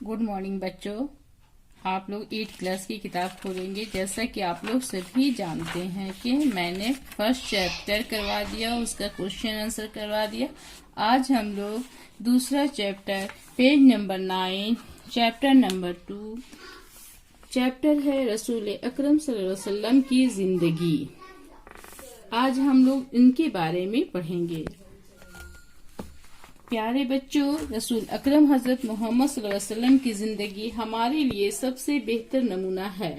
Good morning बच्चों। आप लोग 8 क्लास की किताब खोलेंगे। जैसा कि आप लोग सभी जानते हैं कि मैंने फर्स्ट चैप्टर करवा दिया, उसका क्वेश्चन आंसर करवा दिया। आज हम लोग दूसरा chapter page number 9 chapter number 2 chapter है रसूल अकरम सल्लल्लाहु अलैहि वसल्लम की जिंदगी। आज हम लोग इनके बारे में पढ़ेंगे। प्यारे बच्चों, रसूल अकरम हजरत मोहम्मद सल्लल्लाहु अलैहि वसल्लम की जिंदगी हमारे लिए सबसे बेहतर नमूना है।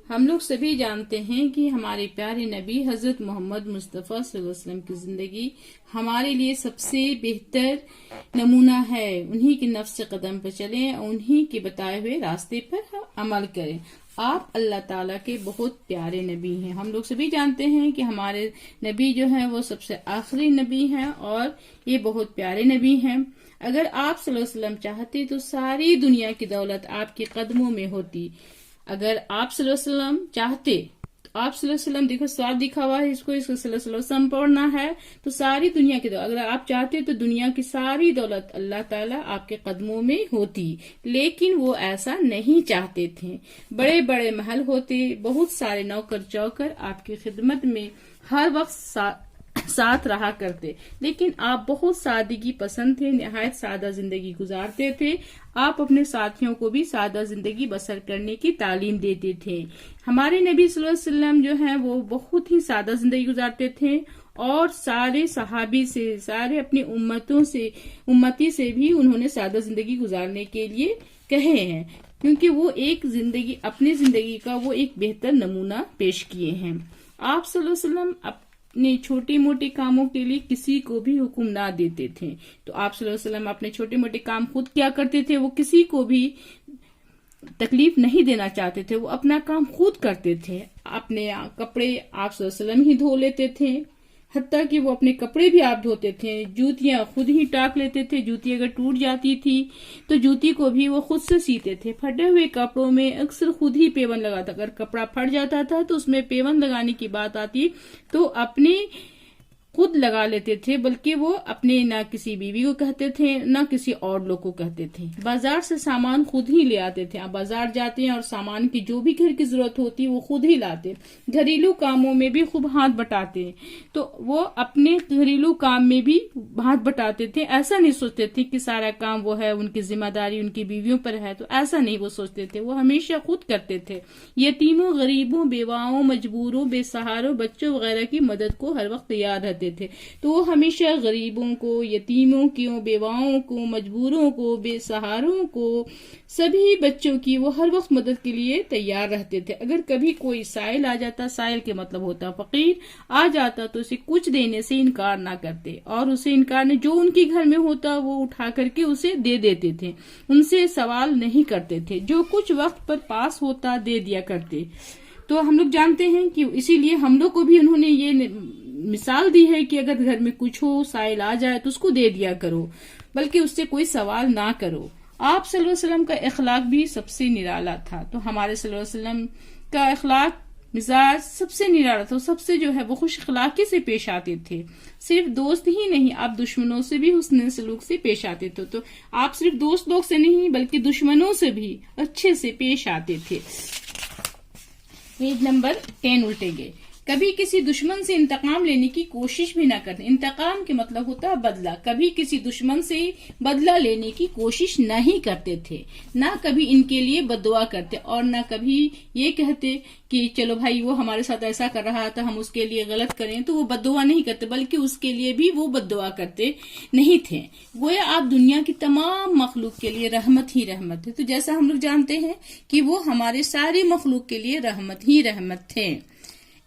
हम लोग सभी जानते हैं कि हमारे प्यारे नबी हजरत मोहम्मद मुस्तफ़ा सल्लल्लाहु अलैहि वसल्लम की जिंदगी हमारे लिए सबसे बेहतर नमूना है। उन्हीं के नफ्स कदम पर चलें, उन्हीं के बताए हुए रास्ते पर अमल करें। आप अल्लाह ताला के बहुत प्यारे नबी हैं। हम लोग सभी जानते हैं कि हमारे नबी जो हैं वो सबसे आखिरी नबी हैं और ये बहुत प्यारे नबी हैं। अगर आप सल्लल्लाहु अलैहि वसल्लम चाहते तो सारी दुनिया की दौलत आपके कदमों में होती। अगर आप सल्लल्लाहु अलैहि वसल्लम चाहते तो आप सल्लल्लाहु अलैहि वसल्लम, देखो स्वाद दिखा हुआ है, इसको सल्लल्लाहु अलैहि वसल्लम पढ़ना है तो सारी दुनिया की दौलत, अगर आप चाहते तो दुनिया की सारी दौलत अल्लाह ताला आपके कदमों में होती। लेकिन वो ऐसा नहीं चाहते थे। बड़े बड़े महल होते, बहुत सारे नौकर चौकर आपकी खिदमत में हर वक्त साथ रहा करते, लेकिन आप बहुत सादगी पसंद थे, निहायत सादा जिंदगी गुजारते थे। आप अपने साथियों को भी सादा जिंदगी बसर करने की तालीम देते थे। हमारे नबी सल्लल्लाहु अलैहि वसल्लम जो हैं वो बहुत ही सादा जिंदगी गुजारते थे और सारे सहाबी से, सारे अपनी उम्मती से भी उन्होंने सादा जिंदगी गुजारने के लिए कहे हैं, क्योंकि वो अपनी जिंदगी का वो एक बेहतर नमूना पेश किए हैं। आप सल्लल्लाहु अलैहि वसल्लम अपने छोटे मोटे कामों के लिए किसी को भी हुक्म ना देते थे। तो आप सल्लल्लाहु अलैहि वसल्लम अपने छोटे मोटे काम खुद क्या करते थे, वो किसी को भी तकलीफ नहीं देना चाहते थे, वो अपना काम खुद करते थे। अपने कपड़े आप सल्लल्लाहु अलैहि वसल्लम ही धो लेते थे, हत्ता कि वो अपने कपड़े भी आप धोते थे। जूतियां खुद ही टाक लेते थे, जूती अगर टूट जाती थी तो जूती को भी वो खुद से सीते थे। फटे हुए कपड़ों में अक्सर खुद ही पेवन लगाता, अगर कपड़ा फट जाता था तो उसमें पेवन लगाने की बात आती तो अपने खुद लगा लेते थे, बल्कि वो अपने ना किसी बीवी को कहते थे ना किसी और लोग को कहते थे। बाजार से सामान खुद ही ले आते थे। आप बाजार जाते हैं और सामान की जो भी घर की जरूरत होती है वो खुद ही लाते। घरेलू कामों में भी खूब हाथ बटाते, तो वो अपने घरेलू काम में भी हाथ बटाते थे। ऐसा नहीं सोचते थे कि सारा काम वो है, उनकी जिम्मेदारी उनकी बीवियों पर है, तो ऐसा नहीं वो सोचते थे। वो हमेशा खुद करते थे। यतीमों, गरीबों, बेवाओं, मजबूरों, बेसहारों, बच्चों वगैरह की मदद को हर वक्त तैयार रहते थे। तो वो हमेशा गरीबों को, यतीमों की, बेवाओं को, मजबूरों को, बेसहारों को, सभी बच्चों की वो हर वक्त मदद के लिए तैयार रहते थे। अगर कभी कोई साइल आ जाता, साइल के मतलब होता फकीर आ जाता, तो उसे कुछ देने से इनकार ना करते और उसे इनकार ने जो उनके घर में होता वो उठा करके उसे दे देते थे। उनसे सवाल नहीं करते थे, जो कुछ वक्त पर पास होता दे दिया करते। तो हम लोग जानते हैं कि इसीलिए हम लोग को भी उन्होंने ये मिसाल दी है कि अगर घर में कुछ हो, साइल आ जाए तो उसको दे दिया करो, बल्कि उससे कोई सवाल ना करो। आप सल्लल्लाहु अलैहि वसल्लम का इखलाक भी सबसे निराला था। तो हमारे सल्लल्लाहु अलैहि वसल्लम का इखलाक मिजाज सबसे निराला था। सबसे जो है वो खुश इखलाकी से पेश आते थे। सिर्फ दोस्त ही नहीं, आप दुश्मनों से भी हुस्न सलूक से पेश आते थे। तो आप सिर्फ दोस्त लोग से नहीं बल्कि दुश्मनों से भी अच्छे से पेश आते थे। पेज नंबर 10 उल्टे गए। कभी किसी दुश्मन से इंतकाम लेने की कोशिश भी ना करते। इंतकाम के मतलब होता है बदला। कभी किसी दुश्मन से बदला लेने की कोशिश नहीं करते थे, ना कभी इनके लिए बद्दुआ करते और ना कभी ये कहते कि चलो भाई वो हमारे साथ ऐसा कर रहा था हम उसके लिए गलत करें, तो वो बद्दुआ नहीं करते, बल्कि उसके लिए भी वो बद्दुआ करते नहीं थे। गोया आप दुनिया की तमाम मखलूक के लिए रहमत ही रहमत है। तो जैसा हम लोग जानते हैं कि वो हमारे सारी मखलूक के लिए रहमत ही रहमत थे।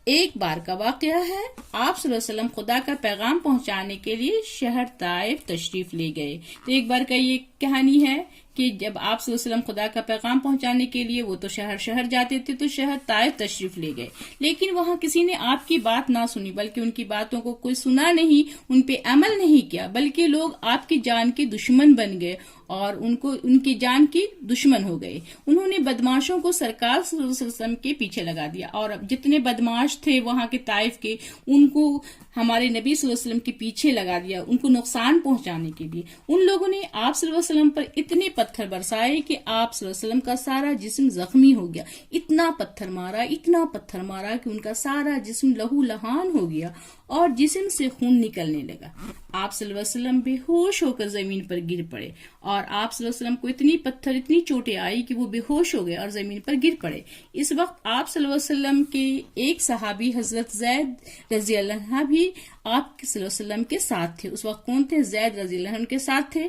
एक बार का वाकया है, आप सल्लल्लाहु अलैहि वसल्लम खुदा का पैगाम पहुंचाने के लिए शहर ताइफ तशरीफ ले गए। तो एक बार का ये कहानी है कि जब आप सल्लल्लाहु अलैहि वसल्लम खुदा का पैगाम पहुंचाने के लिए वो तो शहर जाते थे, तो शहर ताइफ तशरीफ ले गए। लेकिन वहां किसी ने आपकी बात ना सुनी, बल्कि उनकी बातों को कोई सुना नहीं, उन पे अमल नहीं किया, बल्कि लोग आपकी जान के दुश्मन बन गए और उनकी जान के दुश्मन हो गए। उन्होंने बदमाशों को सरकार सल्लल्लाहु अलैहि वसल्लम के पीछे लगा दिया और जितने बदमाश थे वहां के ताइफ के, उनको हमारे नबी सल्लल्लाहु अलैहि वसल्लम के पीछे लगा दिया, उनको नुकसान पहुंचाने के लिए। उन लोगों ने आप सल्लल्लाहु अलैहि वसल्लम पर इतने पत्थर پتھر برسائے کہ آپ صلی اللہ علیہ وسلم کا سارا جسم زخمی ہو گیا. اتنا پتھر مارا کہ ان کا سارا جسم لہو لہان ہو گیا اور جسم سے خون نکلنے لگا. آپ صلی اللہ علیہ وسلم بے ہوش ہو کر زمین پر گر پڑے اور آپ صلی اللہ علیہ وسلم کو اتنی چوٹیں آئی کہ وہ بے ہوش ہو گئے اور زمین پر گر پڑے. اس وقت آپ صلی اللہ علیہ وسلم کے ایک صحابی حضرت زید رضی اللہ عنہ بھی آپ صلی اللہ علیہ وسلم کے ساتھ تھے. اس وقت کون تھے؟ زید رضی اللہ عنہ کے ساتھ تھے.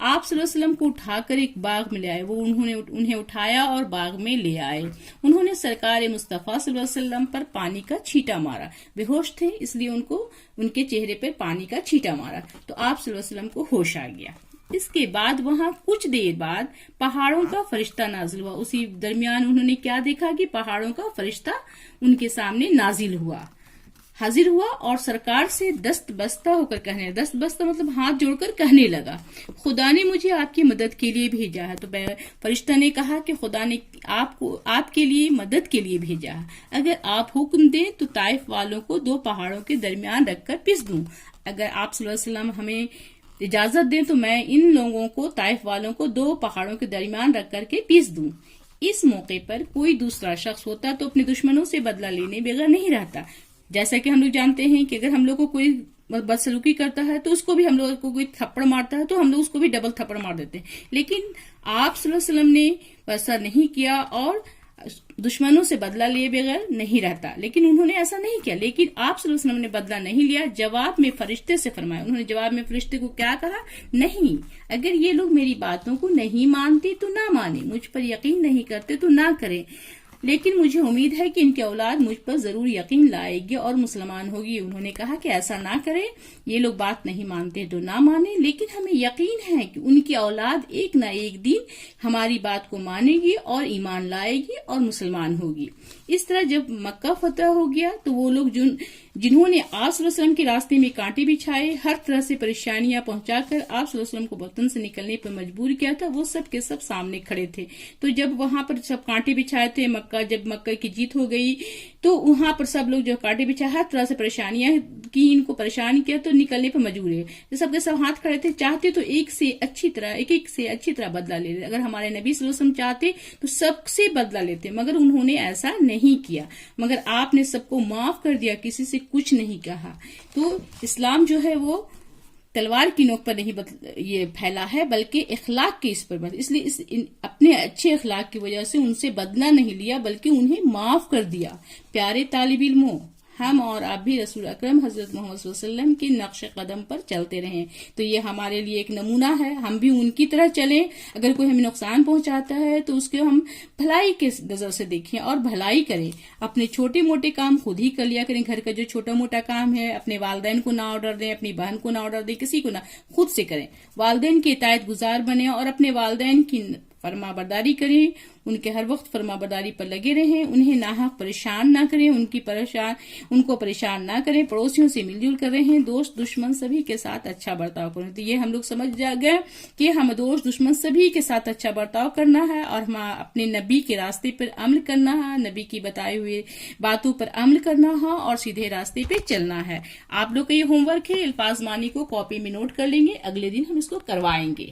آپ صلی اللہ علیہ وسلم کو اٹھا کر ایک باغ میں لے آئے. وہ انہیں اٹھایا اور باغ میں لے آئے. انہوں نے سرکار مصطفیٰ صلی اللہ علیہ وسلم پر پانی کا چھینٹا مارا. بے ہوش تھے اس لیے ان کے چہرے پر پانی کا چھینٹا مارا تو آپ صلی اللہ علیہ وسلم کو ہوش آ گیا. اس کے بعد وہاں کچھ دیر بعد پہاڑوں کا فرشتہ نازل ہوا. اسی درمیان انہوں نے کیا دیکھا کہ پہاڑوں کا فرشتہ ان کے سامنے نازل ہوا، حاضر ہوا اور سرکار سے دست بستہ ہو کر کہنے، دست بستہ مطلب ہاتھ جوڑ کر کہنے لگا، خدا نے مجھے آپ کی مدد کے لیے بھیجا ہے. تو فرشتہ نے کہا کہ خدا نے آپ کے لیے مدد کے لیے بھیجا ہے. اگر آپ حکم دیں تو طائف والوں کو 2 پہاڑوں کے درمیان رکھ کر پیس دوں. اگر آپ صلی اللہ علیہ وسلم ہمیں اجازت دیں تو میں ان لوگوں کو، طائف والوں کو 2 پہاڑوں کے درمیان رکھ کر کے پیس دوں. اس موقع پر کوئی دوسرا شخص ہوتا تو اپنے دشمنوں سے بدلہ لینے بغیر نہیں رہتا. جیسا کہ ہم لوگ جانتے ہیں کہ اگر ہم لوگ کو کوئی بدسلوکی کرتا ہے تو اس کو بھی ہم لوگ کو کوئی تھپڑ مارتا ہے تو ہم لوگ اس کو بھی ڈبل تھپڑ مار دیتے ہیں. لیکن آپ صلی اللہ علیہ وسلم نے ایسا نہیں کیا اور دشمنوں سے بدلہ لیے بغیر نہیں رہتا. لیکن انہوں نے ایسا نہیں کیا. لیکن آپ صلی اللہ علیہ وسلم نے بدلہ نہیں لیا. جواب میں فرشتے سے فرمایا. انہوں نے جواب میں فرشتے کو کیا کہا؟ نہیں، اگر یہ لوگ میری باتوں کو نہیں مانتے تو نہ مانیں، مجھ پر یقین نہیں کرتے تو نہ کریں، لیکن مجھے امید ہے کہ ان کی اولاد مجھ پر ضرور یقین لائے گی اور مسلمان ہوگی. انہوں نے کہا کہ ایسا نہ کریں، یہ لوگ بات نہیں مانتے تو نہ مانیں، لیکن ہمیں یقین ہے کہ ان کی اولاد ایک نہ ایک دن ہماری بات کو مانے گی اور ایمان لائے گی اور مسلمان ہوگی. اس طرح جب مکہ فتح ہو گیا تو وہ لوگ جنہوں نے آپ صلی اللہ علیہ وسلم کے راستے میں کانٹے بچھائے، ہر طرح سے پریشانیاں پہنچا کر آپ صلی اللہ علیہ وسلم کو وطن سے نکلنے پر مجبور کیا تھا، وہ سب کے سب سامنے کھڑے تھے. تو جب وہاں پر سب کانٹے بچھائے تھے، جب مکہ کی جیت ہو گئی تو وہاں پر سب لوگ جو کانٹے بچھائے، ہر طرح سے پریشانیاں کی، ان کو پریشان کیا تو نکلنے پر مجبور ہے. سب کے سب ہاتھ کھڑے تھے، چاہتے تو ایک سے اچھی طرح بدلہ لے لے. اگر ہمارے نبی صلی اللہ علیہ وسلم چاہتے تو سب سے بدلہ لیتے، مگر انہوں نے ایسا نہیں کیا. مگر آپ نے سب کو معاف کر دیا، کسی سے کچھ نہیں کہا. تو اسلام جو ہے وہ تلوار کی نوک پر نہیں یہ پھیلا ہے، بلکہ اخلاق کے اس پر اس لیے اپنے اچھے اخلاق کی وجہ سے ان سے بدلہ نہیں لیا بلکہ انہیں معاف کر دیا. پیارے طالب علموں، ہم اور آپ بھی رسول اکرم حضرت محمد صلی اللہ علیہ وسلم کے نقش قدم پر چلتے رہیں تو یہ ہمارے لیے ایک نمونہ ہے. ہم بھی ان کی طرح چلیں. اگر کوئی ہمیں نقصان پہنچاتا ہے تو اس کو ہم بھلائی کے نظر سے دیکھیں اور بھلائی کریں. اپنے چھوٹے موٹے کام خود ہی کر لیا کریں. گھر کا جو چھوٹا موٹا کام ہے اپنے والدین کو نہ آرڈر دیں، اپنی بہن کو نہ آرڈر دیں، کسی کو نہ، خود سے کریں. والدین کی اطاعت گزار بنیں اور اپنے والدین کی فرما برداری کریں. ان کے ہر وقت فرما برداری پر لگے رہیں. انہیں ناحق پریشان نہ کریں، ان کو پریشان نہ کریں. پڑوسیوں سے مل جل کر رہیں. دوست دشمن سبھی کے ساتھ اچھا برتاؤ کریں. تو یہ ہم لوگ سمجھ گئے کہ ہم دوست دشمن سبھی کے ساتھ اچھا برتاؤ کرنا ہے اور ہم اپنے نبی کے راستے پر عمل کرنا ہے، نبی کی بتائے ہوئے باتوں پر عمل کرنا ہے اور سیدھے راستے پہ چلنا ہے. آپ لوگ کا یہ ہوم ورک ہے. الفاظ معنی کو کاپی میں نوٹ کر لیں گے، اگلے دن ہم اس کو کروائیں گے.